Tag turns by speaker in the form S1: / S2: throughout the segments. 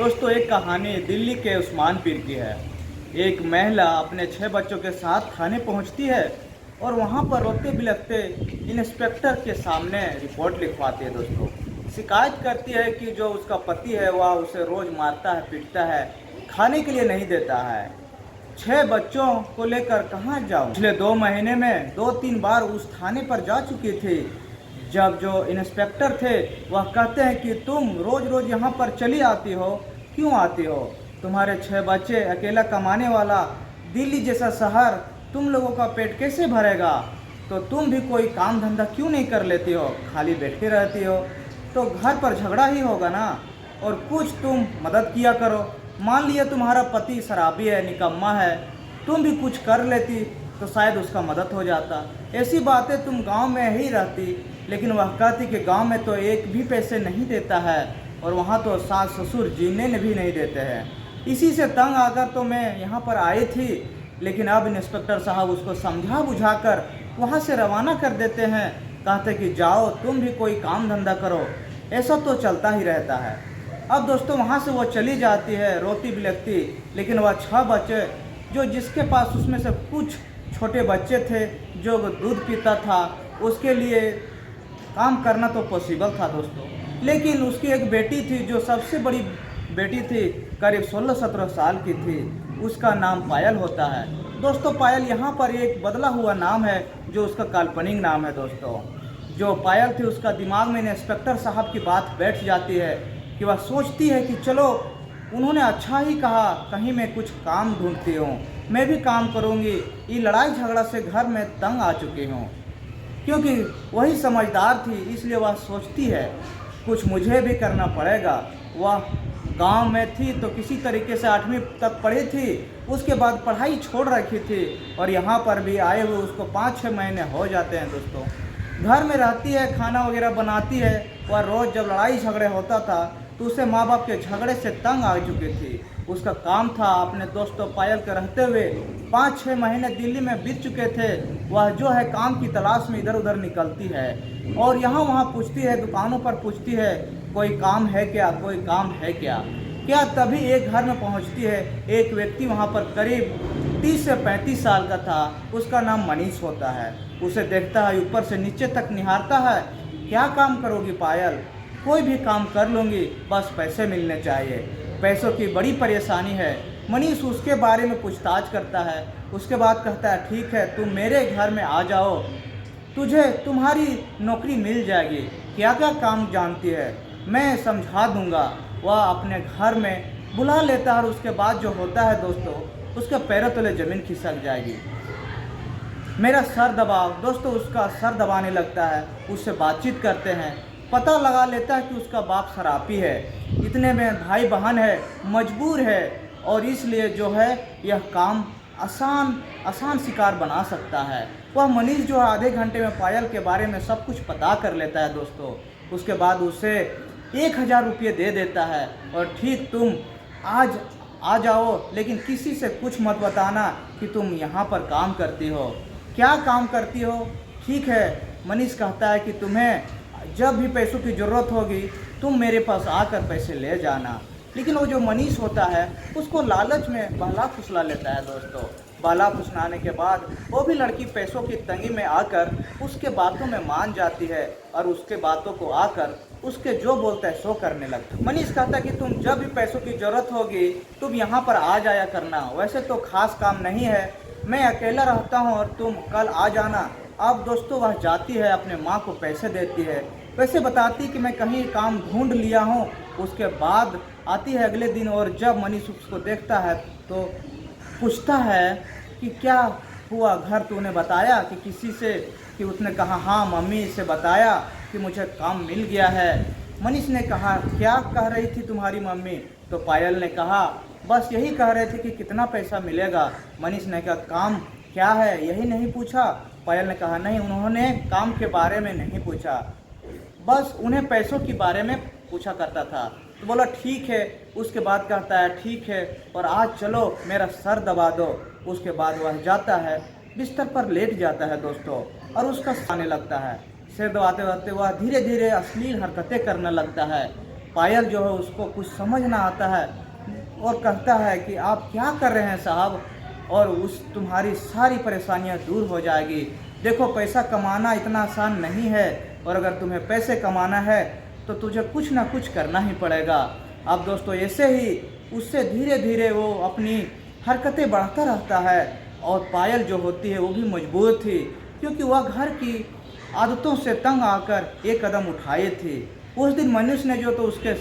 S1: दोस्तों, एक कहानी दिल्ली के उस्मान पीर की है। एक महिला अपने 6 बच्चों के साथ थाने पहुंचती है और वहां पर रोते बिलखते इंस्पेक्टर के सामने रिपोर्ट लिखवाती है। दोस्तों, शिकायत करती है कि जो उसका पति है वह उसे रोज़ मारता है, पीटता है, खाने के लिए नहीं देता है। 6 बच्चों को लेकर कहाँ जाऊँ? पिछले 2 महीने में 2-3 बार उस थाने पर जा चुकी थी। जब जो इंस्पेक्टर थे वह कहते हैं कि तुम रोज़ रोज़ यहाँ पर चली आती हो, क्यों आती हो? तुम्हारे 6 बच्चे, अकेला कमाने वाला दिल्ली जैसा शहर, तुम लोगों का पेट कैसे भरेगा? तो तुम भी कोई काम धंधा क्यों नहीं कर लेती हो? खाली बैठी रहती हो तो घर पर झगड़ा ही होगा ना। और कुछ तुम मदद किया करो। मान लिया तुम्हारा पति शराबी है, निकम्मा है, तुम भी कुछ कर लेती तो शायद उसका मदद हो जाता। ऐसी बातें तुम गांव में ही रहती, लेकिन वह कहती कि गांव में तो एक भी पैसे नहीं देता है और वहाँ तो सास ससुर जीने भी नहीं देते हैं। इसी से तंग आकर तो मैं यहाँ पर आई थी, लेकिन अब इंस्पेक्टर साहब उसको समझा बुझाकर वहाँ से रवाना कर देते हैं। कहते कि जाओ तुम भी कोई काम धंधा करो। ऐसा तो चलता ही रहता है। अब दोस्तों, वहाँ से वो चली जाती है रोती बिलखती, लेकिन वह 6 बच्चे जो जिसके पास उसमें से कुछ छोटे बच्चे थे जो दूध पीता था, उसके लिए काम करना तो पॉसिबल था दोस्तों। लेकिन उसकी एक बेटी थी जो सबसे बड़ी बेटी थी, करीब 16-17 साल की थी। उसका नाम पायल होता है। दोस्तों, पायल यहाँ पर एक बदला हुआ नाम है जो उसका काल्पनिक नाम है। दोस्तों, जो पायल थी उसका दिमाग में इंस्पेक्टर साहब की बात बैठ जाती है कि वह सोचती है कि चलो उन्होंने अच्छा ही कहा, कहीं मैं कुछ काम ढूंढती हूँ, मैं भी काम करूँगी। ये लड़ाई झगड़ा से घर में तंग आ चुकी हूँ। क्योंकि वही समझदार थी, इसलिए वह सोचती है कुछ मुझे भी करना पड़ेगा। वह गांव में थी तो किसी तरीके से 8वीं तक पढ़ी थी, उसके बाद पढ़ाई छोड़ रखी थी और यहाँ पर भी आए हुए उसको 5-6 महीने हो जाते हैं। दोस्तों, घर में रहती है, खाना वगैरह बनाती है। वह रोज़ जब लड़ाई झगड़े होता था तो उसे माँ बाप के झगड़े से तंग आ चुकी थी। उसका काम था अपने दोस्तों पायल के रहते हुए 5-6 महीने दिल्ली में बीत चुके थे। वह जो है काम की तलाश में इधर उधर निकलती है और यहाँ वहाँ पूछती है, दुकानों पर पूछती है कोई काम है क्या, कोई काम है क्या। तभी एक घर में पहुँचती है। एक व्यक्ति वहाँ पर करीब 30 से 35 साल का था। उसका नाम मनीष होता है। उसे देखता है, ऊपर से नीचे तक निहारता है। क्या काम करोगी पायल? कोई भी काम कर लूँगी, बस पैसे मिलने चाहिए। पैसों की बड़ी परेशानी है। मनीष उसके बारे में पूछताछ करता है। उसके बाद कहता है ठीक है, तुम मेरे घर में आ जाओ, तुझे तुम्हारी नौकरी मिल जाएगी। क्या क्या काम जानती है मैं समझा दूंगा। वह अपने घर में बुला लेता है और उसके बाद जो होता है दोस्तों, उसके पैरों तले ज़मीन खिसक जाएगी। मेरा सर दबाओ। दोस्तों, उसका सर दबाने लगता है। उससे बातचीत करते हैं, पता लगा लेता है कि उसका बाप शराबी है। इतने में भाई बहन है, मजबूर है और इसलिए जो है यह काम आसान शिकार बना सकता है। वह मनीष जो है आधे घंटे में पायल के बारे में सब कुछ पता कर लेता है। दोस्तों, उसके बाद उसे 1000 रुपये दे देता है और ठीक तुम आज आ जाओ, लेकिन किसी से कुछ मत बताना कि तुम यहाँ पर काम करती हो। क्या काम करती हो? ठीक है, मनीष कहता है कि तुम्हें जब भी पैसों की ज़रूरत होगी तुम मेरे पास आकर पैसे ले जाना। लेकिन वो जो मनीष होता है उसको लालच में बहला फुसला लेता है। दोस्तों, बहला फुसलाने के बाद वो भी लड़की पैसों की तंगी में आकर उसके बातों में मान जाती है और उसके बातों को आकर उसके जो बोलता है सो करने लगता है। मनीष कहता है कि तुम जब भी पैसों की ज़रूरत होगी तुम यहाँ पर आ जाया करना। वैसे तो खास काम नहीं है, मैं अकेला रहता हूँ और तुम कल आ जाना। अब दोस्तों, वह जाती है, अपने माँ को पैसे देती है, पैसे बताती कि मैं कहीं काम ढूंढ लिया हूँ। उसके बाद आती है अगले दिन और जब मनीष उसको देखता है तो पूछता है कि क्या हुआ, घर तूने बताया कि किसी से? कि उसने कहा हाँ, मम्मी से बताया कि मुझे काम मिल गया है। मनीष ने कहा क्या कह रही थी तुम्हारी मम्मी? तो पायल ने कहा बस यही कह रहे थे कि कितना पैसा मिलेगा। मनीष ने कहा काम क्या है, यही नहीं पूछा? पायल ने कहा नहीं, उन्होंने काम के बारे में नहीं पूछा, बस उन्हें पैसों के बारे में पूछा करता था। तो बोला ठीक है। उसके बाद कहता है ठीक है और आज चलो मेरा सर दबा दो। उसके बाद वह जाता है, बिस्तर पर लेट जाता है दोस्तों और उसका आने लगता है। सिर दबाते दबाते वह धीरे धीरे अश्लील हरकतें करने लगता है। पायल जो है उसको कुछ समझ ना आता है और कहता है कि आप क्या कर रहे हैं साहब, और उस तुम्हारी सारी परेशानियां दूर हो जाएगी। देखो पैसा कमाना इतना आसान नहीं है, और अगर तुम्हें पैसे कमाना है तो तुझे कुछ ना कुछ करना ही पड़ेगा। अब दोस्तों ऐसे ही उससे धीरे धीरे वो अपनी हरकतें बढ़ाता रहता है, और पायल जो होती है वो भी मजबूर थी, क्योंकि वह घर की आदतों से तंग आकर एक कदम उठाए थी। उस दिन मनुष्य ने जो तो उसके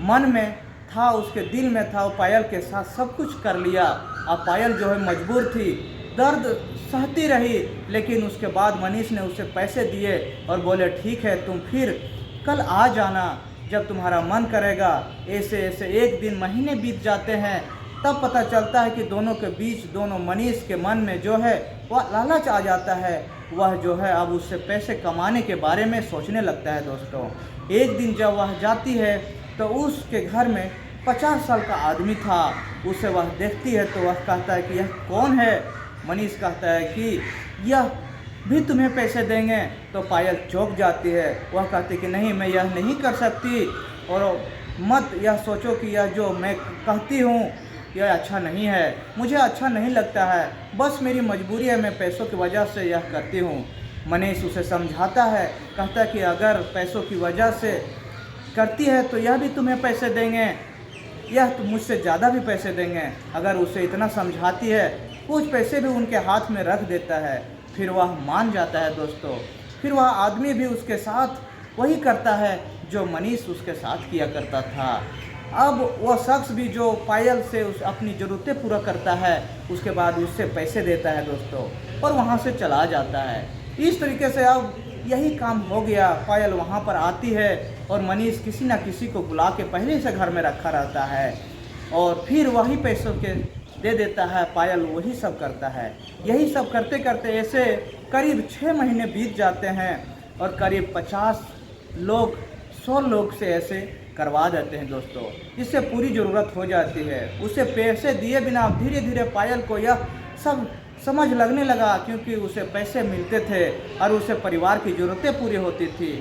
S1: मन में था, उसके दिल में था, वो पायल के साथ सब कुछ कर लिया। अब पायल जो है मजबूर थी, दर्द सहती रही, लेकिन उसके बाद मनीष ने उसे पैसे दिए और बोले ठीक है तुम फिर कल आ जाना जब तुम्हारा मन करेगा। ऐसे ऐसे एक दिन महीने बीत जाते हैं, तब पता चलता है कि दोनों के बीच, दोनों मनीष के मन में जो है वह लालच आ जाता है। वह जो है अब उससे पैसे कमाने के बारे में सोचने लगता है। दोस्तों एक दिन जब वह जाती है तो उसके घर में 50 साल का आदमी था। उसे वह देखती है तो वह कहता है कि यह कौन है। मनीष कहता है कि यह भी तुम्हें पैसे देंगे। तो पायल चौंक जाती है, वह कहती कि नहीं, मैं यह नहीं कर सकती, और मत यह सोचो कि यह जो मैं कहती हूँ यह अच्छा नहीं है, मुझे अच्छा नहीं लगता है, बस मेरी मजबूरी है, मैं पैसों की वजह से यह करती हूँ। मनीष उसे समझाता है, कहता है कि अगर पैसों की वजह से करती है तो यह भी तुम्हें पैसे देंगे, यह तो मुझसे ज़्यादा भी पैसे देंगे। अगर उसे इतना समझाती है, कुछ पैसे भी उनके हाथ में रख देता है, फिर वह मान जाता है। दोस्तों फिर वह आदमी भी उसके साथ वही करता है जो मनीष उसके साथ किया करता था। अब वह शख्स भी जो पायल से उस अपनी ज़रूरतें पूरा करता है, उसके बाद उससे पैसे देता है दोस्तों, और वहाँ से चला जाता है। इस तरीके से अब यही काम हो गया। पायल वहाँ पर आती है और मनीष किसी न किसी को बुला के पहले से घर में रखा रहता है, और फिर वही पैसों के दे देता है। पायल वही सब करता है। यही सब करते करते ऐसे करीब 6 महीने बीत जाते हैं, और करीब 50 लोग 100 लोग से ऐसे करवा देते हैं दोस्तों, जिससे पूरी ज़रूरत हो जाती है। उसे पैसे दिए बिना धीरे धीरे पायल को यह सब समझ लगने लगा, क्योंकि उसे पैसे मिलते थे और उसे परिवार की ज़रूरतें पूरी होती थी।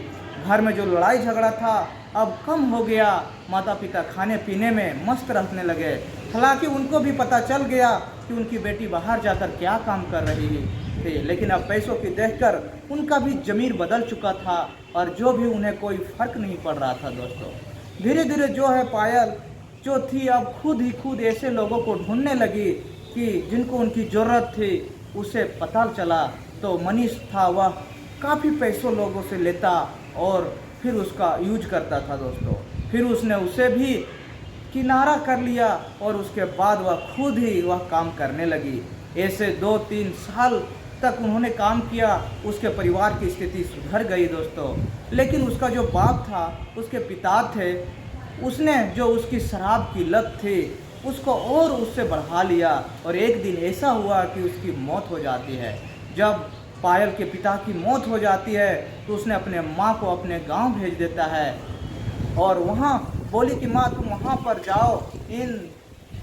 S1: घर में जो लड़ाई झगड़ा था अब कम हो गया। माता पिता खाने पीने में मस्त रहने लगे। हालांकि उनको भी पता चल गया कि उनकी बेटी बाहर जाकर क्या काम कर रही थी, लेकिन अब पैसों की देखकर उनका भी ज़मीर बदल चुका था, और जो भी उन्हें कोई फ़र्क नहीं पड़ रहा था। दोस्तों धीरे धीरे जो है पायल जो थी अब खुद ऐसे लोगों को ढूंढने लगी कि जिनको उनकी ज़रूरत थी। उसे पता चला तो मनीष था, वह काफ़ी पैसों लोगों से लेता और फिर उसका यूज करता था। दोस्तों फिर उसने उसे भी किनारा कर लिया, और उसके बाद वह खुद ही वह काम करने लगी। ऐसे 2-3 साल तक उन्होंने काम किया। उसके परिवार की स्थिति सुधर गई दोस्तों, लेकिन उसका जो बाप था, उसके पिता थे, उसने जो उसकी शराब की लत थी उसको और उससे बढ़ा लिया, और एक दिन ऐसा हुआ कि उसकी मौत हो जाती है। जब पायल के पिता की मौत हो जाती है तो उसने अपने माँ को अपने गांव भेज देता है, और वहाँ बोली कि माँ तुम वहाँ पर जाओ, इन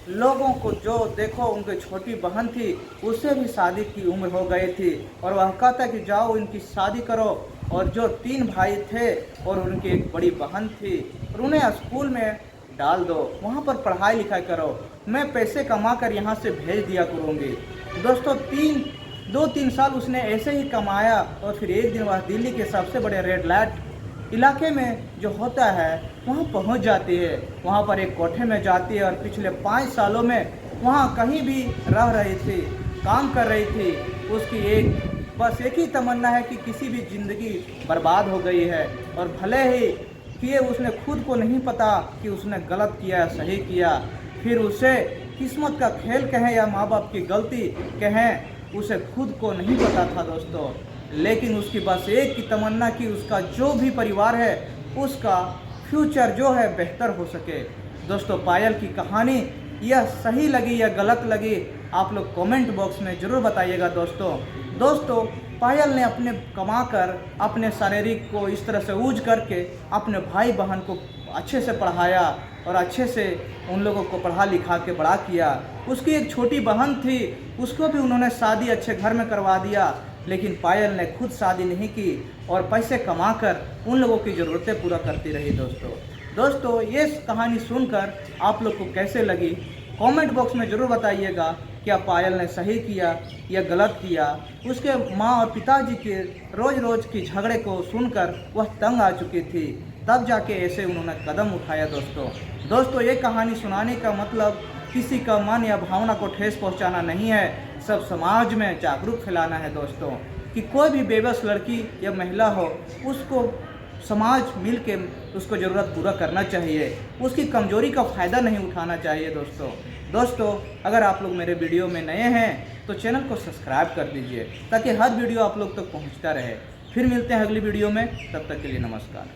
S1: लोगों को जो देखो, उनकी छोटी बहन थी उससे भी शादी की उम्र हो गई थी, और वह कहता कि जाओ इनकी शादी करो, और जो 3 भाई थे और उनकी एक बड़ी बहन थी, और उन्हें स्कूल में डाल दो, वहाँ पर पढ़ाई लिखाई करो, मैं पैसे कमा कर यहाँ से भेज दिया करूँगी। दोस्तों 2-3 साल उसने ऐसे ही कमाया, और फिर एक दिन वह दिल्ली के सबसे बड़े रेड लाइट इलाके में जो होता है वहाँ पहुँच जाती है। वहाँ पर एक कोठे में जाती है, और पिछले 5 सालों में वहाँ कहीं भी रह रही थी, काम कर रही थी। उसकी बस एक ही तमन्ना है कि किसी भी ज़िंदगी बर्बाद हो गई है, और भले ही कि उसने खुद को नहीं पता कि उसने गलत किया या सही किया। फिर उसे किस्मत का खेल कहें या माँ बाप की गलती कहें, उसे खुद को नहीं पता था दोस्तों। लेकिन उसकी बस एक की तमन्ना कि उसका जो भी परिवार है उसका फ्यूचर जो है बेहतर हो सके। दोस्तों पायल की कहानी यह सही लगी या गलत लगी, आप लोग कमेंट बॉक्स में ज़रूर बताइएगा दोस्तों पायल ने अपने कमाकर अपने शारीरिक को इस तरह से यूज करके अपने भाई बहन को अच्छे से पढ़ाया, और अच्छे से उन लोगों को पढ़ा लिखा के बड़ा किया। उसकी एक छोटी बहन थी, उसको भी उन्होंने शादी अच्छे घर में करवा दिया, लेकिन पायल ने खुद शादी नहीं की और पैसे कमाकर उन लोगों की ज़रूरतें पूरा करती रही। दोस्तों दोस्तों ये कहानी सुनकर आप लोग को कैसे लगी, कमेंट बॉक्स में ज़रूर बताइएगा। क्या पायल ने सही किया या गलत किया। उसके माँ और पिताजी के रोज़ रोज़ की झगड़े को सुनकर वह तंग आ चुकी थी, तब जाके ऐसे उन्होंने कदम उठाया। दोस्तों ये कहानी सुनाने का मतलब किसी का मन या भावना को ठेस पहुंचाना नहीं है, सब समाज में जागरूक फैलाना है दोस्तों, कि कोई भी बेबस लड़की या महिला हो उसको समाज मिल के उसको ज़रूरत पूरा करना चाहिए, उसकी कमज़ोरी का फ़ायदा नहीं उठाना चाहिए। दोस्तों अगर आप लोग मेरे वीडियो में नए हैं तो चैनल को सब्सक्राइब कर दीजिए, ताकि हर वीडियो आप लोग तक पहुंचता रहे। फिर मिलते हैं अगली वीडियो में, तब तक के लिए नमस्कार।